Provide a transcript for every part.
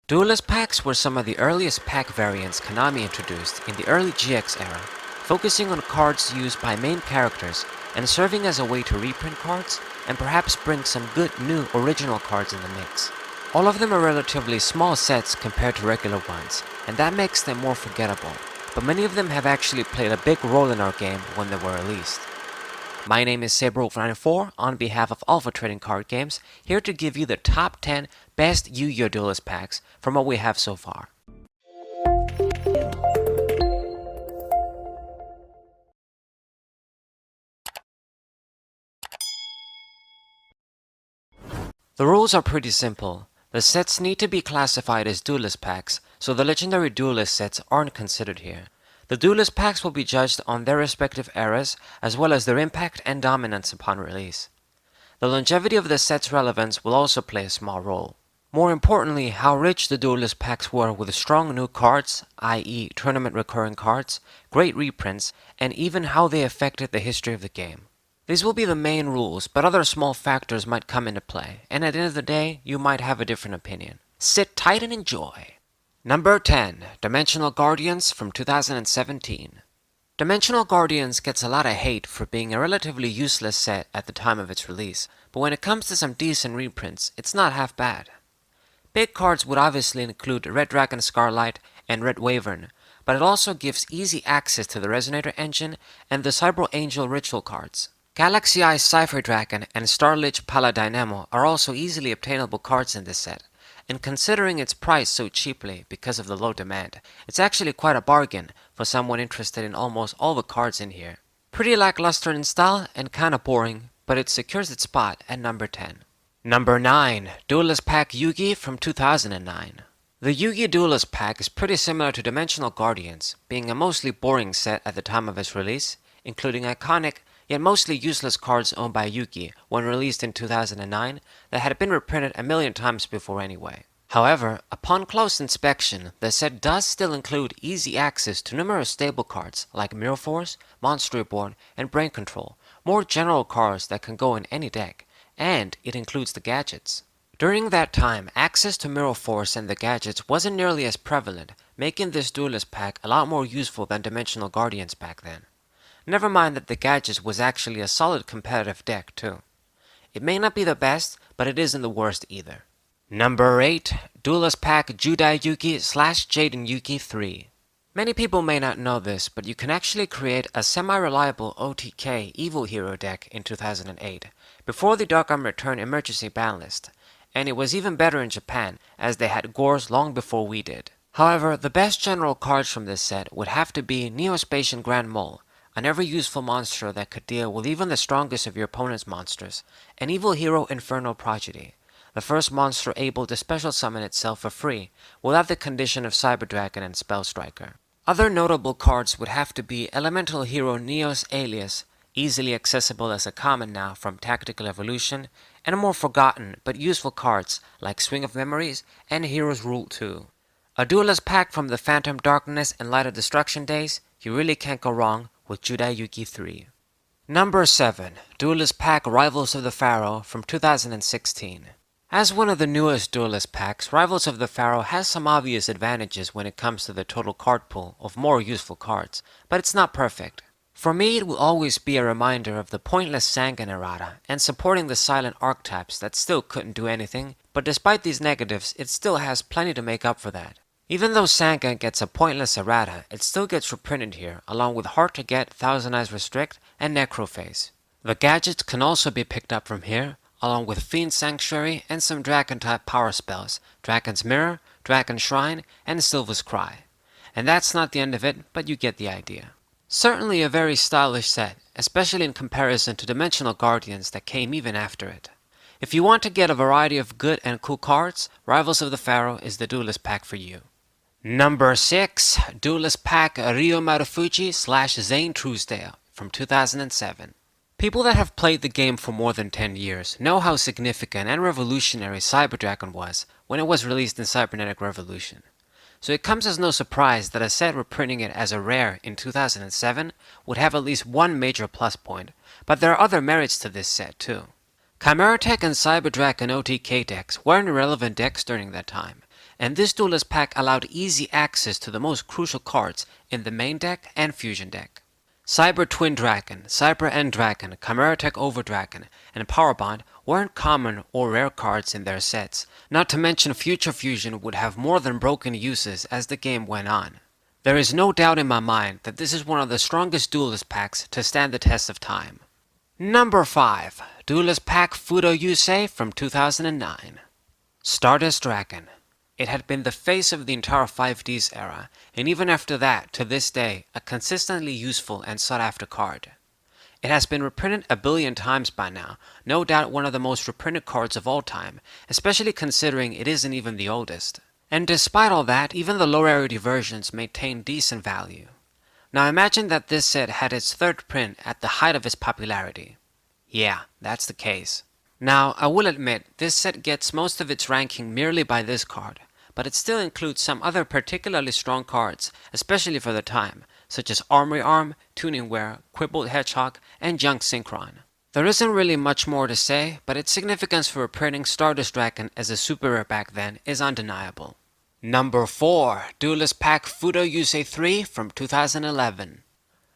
Duelist packs were some of the earliest pack variants Konami introduced in the early GX era, focusing on cards used by main characters and serving as a way to reprint cards and perhaps bring some good new original cards in the mix. All of them are relatively small sets compared to regular ones, and that makes them more forgettable, but many of them have actually played a big role in our game when they were released. My name is Saberwolf94 on behalf of AlphaTradingCardGames, here to give you the top 10 best Yugioh Duelist packs from what we have so far. The rules are pretty simple. The sets need to be classified as Duelist packs, so the legendary Duelist sets aren't considered here. The Duelist packs will be judged on their respective eras, as well as their impact and dominance upon release. The longevity of the set's relevance will also play a small role. More importantly, how rich the Duelist packs were with strong new cards, i.e. tournament recurring cards, great reprints, and even how they affected the history of the game. These will be the main rules, but other small factors might come into play, and at the end of the day, you might have a different opinion. Sit tight and enjoy! Number 10. Dimensional Guardians from 2017. Dimensional Guardians gets a lot of hate for being a relatively useless set at the time of its release, but when it comes to some decent reprints, it's not half bad. Big cards would obviously include Red Dragon Scarlight and Red Wyvern, but it also gives easy access to the Resonator engine and the Cyber Angel ritual cards. Galaxy Eye Cypher Dragon and Starlich Paladinemo are also easily obtainable cards in this set, and considering its price so cheaply because of the low demand, it's actually quite a bargain for someone interested in almost all the cards in here. Pretty lackluster in style and kinda boring, but it secures its spot at number 10. Number 9. Duelist Pack YUGI from 2009. The YUGI Duelist Pack is pretty similar to Dimensional Guardians, being a mostly boring set at the time of its release, including iconic yet mostly useless cards owned by YUGI when released in 2009 that had been reprinted a million times before anyway. However, upon close inspection, the set does still include easy access to numerous stable cards like Mirror Force, Monster Reborn, and Brain Control, more general cards that can go in any deck, and it includes the gadgets. During that time, access to Mirror Force and the gadgets wasn't nearly as prevalent, making this Duelist pack a lot more useful than Dimensional Guardians back then. Never mind that the gadgets was actually a solid competitive deck too. It may not be the best, but it isn't the worst either. Number 8. Duelist Pack Judai Yuki / JADEN Yuki 3. Many people may not know this, but you can actually create a semi-reliable OTK Evil Hero deck in 2008, before the Dark Arm Return emergency ban list, and it was even better in Japan, as they had Gores long before we did. However, the best general cards from this set would have to be Neo-Spacian Grand Mole, an ever-useful monster that could deal with even the strongest of your opponent's monsters, and Evil Hero Infernal Prodigy, the first monster able to special summon itself for free, without the condition of Cyber Dragon and Spell Striker. Other notable cards would have to be Elemental Hero Neos Alias, easily accessible as a common now from Tactical Evolution, and more forgotten but useful cards like Swing of Memories and Heroes Rule 2. A Duelist pack from the Phantom Darkness and Light of Destruction days, you really can't go wrong with Judai Yuki 3. Number 7. Duelist Pack Rivals of the PHARAOH from 2016. As one of the newest Duelist packs, Rivals of the PHARAOH has some obvious advantages when it comes to the total card pool of more useful cards, but it's not perfect. For me, it will always be a reminder of the pointless Sangan errata and supporting the silent archetypes that still couldn't do anything, but despite these negatives, it still has plenty to make up for that. Even though Sangan gets a pointless errata, it still gets reprinted here, along with Hard to Get, Thousand Eyes Restrict, and Necrophase. The gadgets can also be picked up from here, along with Fiend Sanctuary and some Dragon-type power spells, Dragon's Mirror, Dragon Shrine, and Sylva's Cry. And that's not the end of it, but you get the idea. Certainly a very stylish set, especially in comparison to Dimensional Guardians that came even after it. If you want to get a variety of good and cool cards, Rivals of the PHARAOH is the Duelist pack for you. Number 6. Duelist Pack Ryo Marufuji / ZANE TRUESDALE from 2007. People that have played the game for more than 10 years know how significant and revolutionary Cyber Dragon was when it was released in Cybernetic Revolution. So it comes as no surprise that a set reprinting it as a rare in 2007 would have at least one major plus point, but there are other merits to this set too. Chimera Tech and Cyber Dragon OTK decks weren't irrelevant decks during that time, and this Duelist pack allowed easy access to the most crucial cards in the main deck and fusion deck. Cyber Twin Dragon, Cyber End Dragon, Chimera Tech Over Dragon, and Power Bond weren't common or rare cards in their sets, not to mention Future Fusion would have more than broken uses as the game went on. There is no doubt in my mind that this is one of the strongest Duelist packs to stand the test of time. Number 5. Duelist Pack Fudo Yusei from 2009. Stardust Dragon. It had been the face of the entire 5Ds era, and even after that, to this day, a consistently useful and sought after card. It has been reprinted a billion times by now, no doubt one of the most reprinted cards of all time, especially considering it isn't even the oldest. And despite all that, even the low rarity versions maintain decent value. Now imagine that this set had its third print at the height of its popularity. Yeah, that's the case. Now, I will admit, this set gets most of its ranking merely by this card, but it still includes some other particularly strong cards, especially for the time, such as Armory Arm, Tuning Wear, Quibbled Hedgehog, and Junk Synchron. There isn't really much more to say, but its significance for reprinting Stardust Dragon as a super rare back then is undeniable. Number 4. Duelist Pack Fudo Yusei 3 from 2011.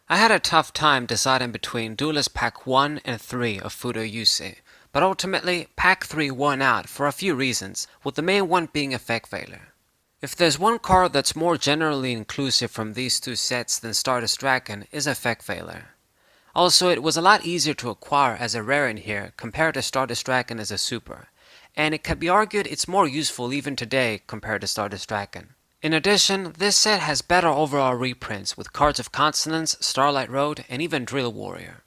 I had a tough time deciding between Duelist Pack 1 and 3 of Fudo Yusei, but ultimately, Pack 3 won out for a few reasons, with the main one being effect failure. If there's one card that's more generally inclusive from these two sets than Stardust Dragon, is effect failure. Also, it was a lot easier to acquire as a rare in here compared to Stardust Dragon as a super, and it could be argued it's more useful even today compared to Stardust Dragon. In addition, this set has better overall reprints with cards of Consonance, Starlight Road, and even Drill Warrior.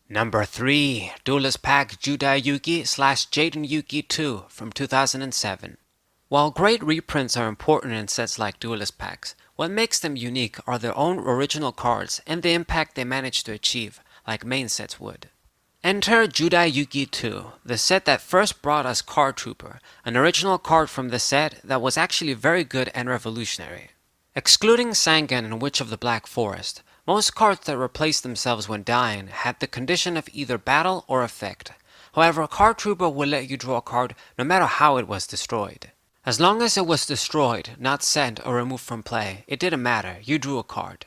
Number 3. Duelist Pack Judai Yugi / JADEN YUKI 2 from 2007. While great reprints are important in sets like Duelist packs, what makes them unique are their own original cards and the impact they manage to achieve, like main sets would. Enter Judai Yugi 2, the set that first brought us Card Trooper, an original card from the set that was actually very good and revolutionary. Excluding Sangan and Witch of the Black Forest, most cards that replaced themselves when dying had the condition of either battle or effect. However, Card Trooper would let you draw a card no matter how it was destroyed. As long as it was destroyed, not sent or removed from play, it didn't matter, you drew a card.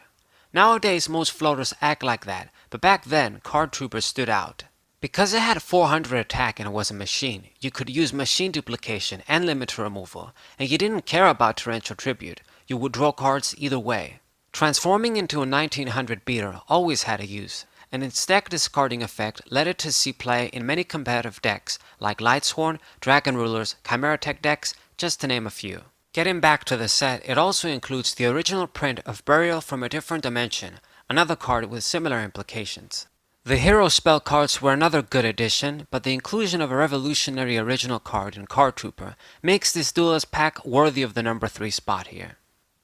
Nowadays most floaters act like that, but back then Card Trooper stood out. Because it had 400 attack and was a machine, you could use machine duplication and limiter removal, and you didn't care about torrential tribute, you would draw cards either way. Transforming into a 1900 beater always had a use, and its deck discarding effect led it to see play in many competitive decks like Lightsworn, Dragon Rulers, Chimera Tech decks, just to name a few. Getting back to the set, it also includes the original print of Burial from a Different Dimension, another card with similar implications. The hero spell cards were another good addition, but the inclusion of a revolutionary original card in Card Trooper makes this Duelist pack worthy of the number 3 spot here.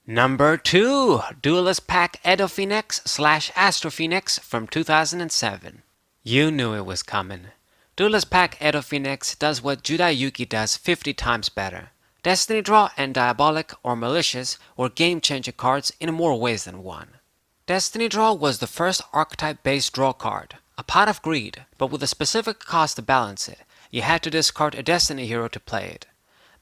Number 2. Duelist Pack Edo Phoenix / Astro Phoenix from 2007. You knew it was coming. Duelist Pack Edo Phoenix does what Judai Yuki does 50 times better. Destiny Draw and Diabolic or Malicious were game-changer cards in more ways than one. Destiny Draw was the first archetype-based draw card, a pot of greed, but with a specific cost to balance it. You had to discard a Destiny hero to play it.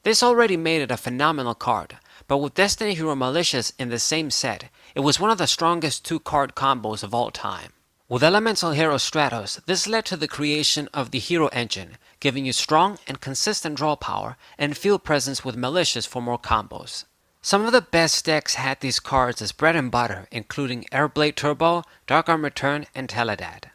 This already made it a phenomenal card, but with Destiny Hero Malicious in the same set, it was one of the strongest 2-card combos of all time. With Elemental Hero Stratos, this led to the creation of the Hero Engine, giving you strong and consistent draw power and field presence with Malicious for more combos. Some of the best decks had these cards as bread and butter, including Airblade Turbo, Dark Arm Return, and Teledad.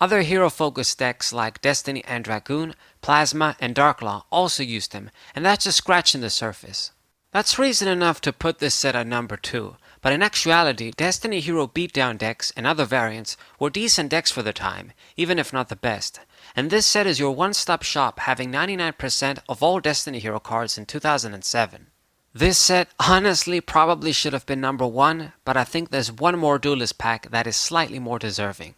Other hero-focused decks like Destiny and Dragoon, Plasma, and Darklaw also used them, and that's just scratching the surface. That's reason enough to put this set at number 2, but in actuality, Destiny Hero beatdown decks and other variants were decent decks for the time, even if not the best, and this set is your one-stop shop, having 99% of all Destiny Hero cards in 2007. This set honestly probably should have been number 1, but I think there's one more Duelist pack that is slightly more deserving.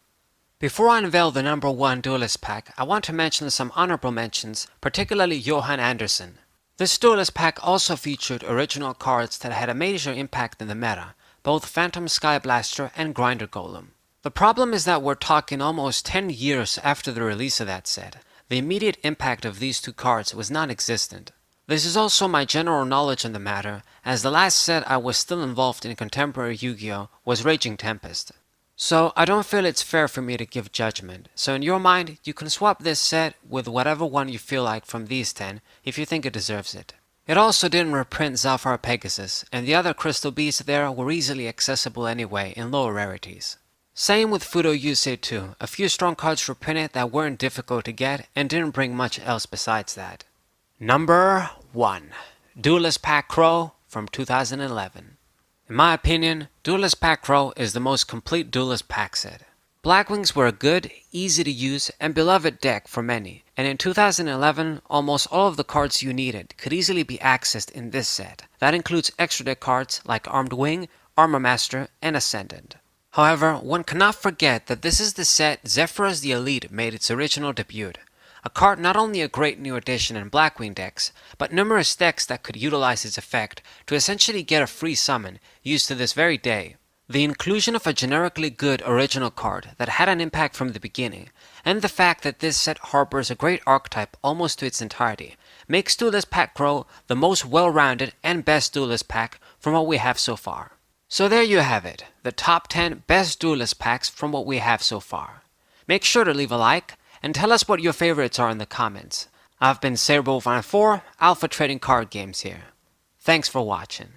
Before I unveil the number 1 Duelist pack, I want to mention some honorable mentions, particularly Johan Anderson. This Duelist pack also featured original cards that had a major impact in the meta, both Phantom Sky Blaster and Grinder Golem. The problem is that we're talking almost 10 years after the release of that set. The immediate impact of these two cards was non-existent. This is also my general knowledge on the matter, as the last set I was still involved in contemporary Yu-Gi-Oh! Was Raging Tempest. So I don't feel it's fair for me to give judgment, so in your mind, you can swap this set with whatever one you feel like from these 10 if you think it deserves it. It also didn't reprint Zalfar Pegasus, and the other crystal beasts there were easily accessible anyway in lower rarities. Same with Fudo Yusei too, a few strong cards reprinted that weren't difficult to get and didn't bring much else besides that. Number 1. Duelist Pack Crow from 2011. In my opinion, Duelist Pack Crow is the most complete Duelist pack set. Blackwings were a good, easy to use, and beloved deck for many, and in 2011, almost all of the cards you needed could easily be accessed in this set. That includes extra deck cards like Armed Wing, Armor Master, and Ascendant. However, one cannot forget that this is the set Zephyros the Elite made its original debut. A card not only a great new addition in Blackwing decks, but numerous decks that could utilize its effect to essentially get a free summon used to this very day. The inclusion of a generically good original card that had an impact from the beginning, and the fact that this set harbors a great archetype almost to its entirety, makes Duelist Pack Crow the most well-rounded and best Duelist pack from what we have so far. So there you have it, the top 10 best Duelist packs from what we have so far. Make sure to leave a like, and tell us what your favorites are in the comments. I've been Cerebral 4, Alpha Trading Card Games here. Thanks for watching.